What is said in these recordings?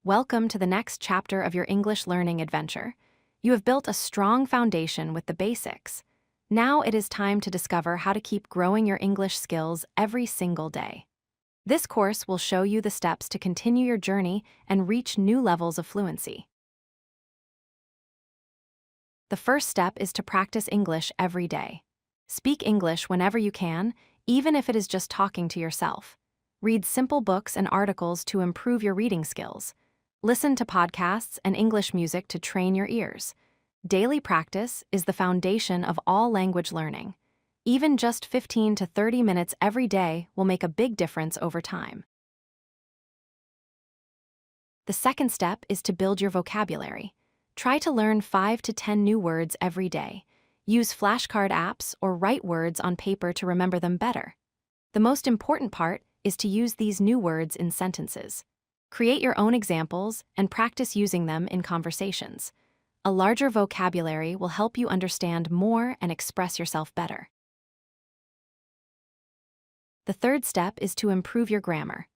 Welcome to the next chapter of your English learning adventure. You have built a strong foundation with the basics. Now it is time to discover how to keep growing your English skills every single day. This course will show you the steps to continue your journey and reach new levels of fluency. The first step is to practice English every day. Speak English whenever you can, even if it is just talking to yourself. Read simple books and articles to improve your reading skills. Listen to podcasts and English music to train your ears. Daily practice is the foundation of all language learning. Even just 15 to 30 minutes every day will make a big difference over time. The second step is to build your vocabulary. Try to learn 5 to 10 new words every day. Use flashcard apps or write words on paper to remember them better. The most important part is to use these new words in sentences. Create your own examples and practice using them in conversations. A larger vocabulary will help you understand more and express yourself better. The third step is to improve your grammar.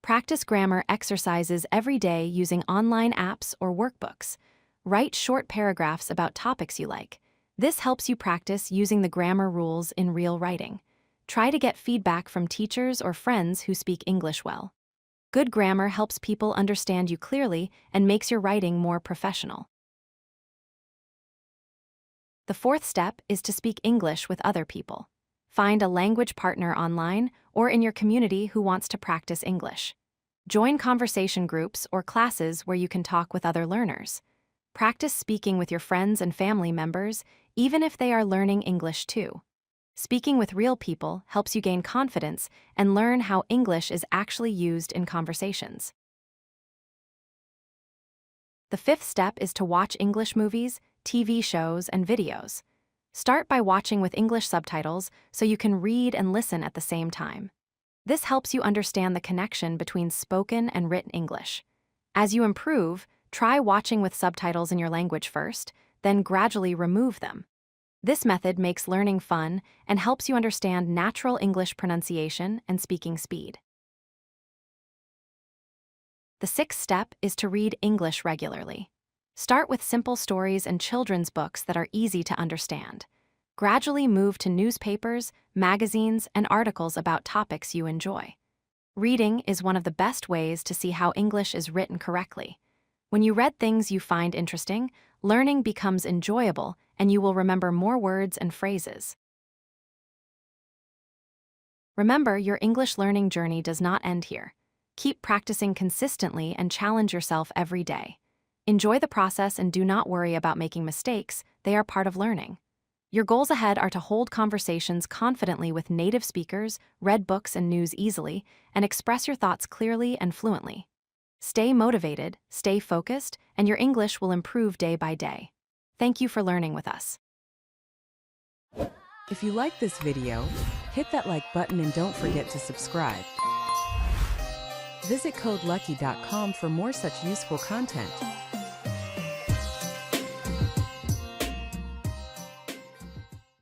Practice grammar exercises every day using online apps or workbooks. Write short paragraphs about topics you like. This helps you practice using the grammar rules in real writing. Try to get feedback from teachers or friends who speak English well. Good grammar helps people understand you clearly and makes your writing more professional. The fourth step is to speak English with other people. Find a language partner online or in your community who wants to practice English. Join conversation groups or classes where you can talk with other learners. Practice speaking with your friends and family members, even if they are learning English too. Speaking with real people helps you gain confidence and learn how English is actually used in conversations. The fifth step is to watch English movies, TV shows, and videos. Start by watching with English subtitles so you can read and listen at the same time. This helps you understand the connection between spoken and written English. As you improve, try watching with subtitles in your language first, then gradually remove them. This method makes learning fun and helps you understand natural English pronunciation and speaking speed. The sixth step is to read English regularly. Start with simple stories and children's books that are easy to understand. Gradually move to newspapers, magazines, and articles about topics you enjoy. Reading is one of the best ways to see how English is written correctly. When you read things you find interesting, learning becomes enjoyable and you will remember more words and phrases. Remember, your English learning journey does not end here. Keep practicing consistently and challenge yourself every day. Enjoy the process and do not worry about making mistakes, they are part of learning. Your goals ahead are to hold conversations confidently with native speakers, read books and news easily, and express your thoughts clearly and fluently. Stay motivated, stay focused, and your English will improve day by day. Thank you for learning with us. If you like this video, hit that like button and don't forget to subscribe. Visit codelucky.com for more such useful content.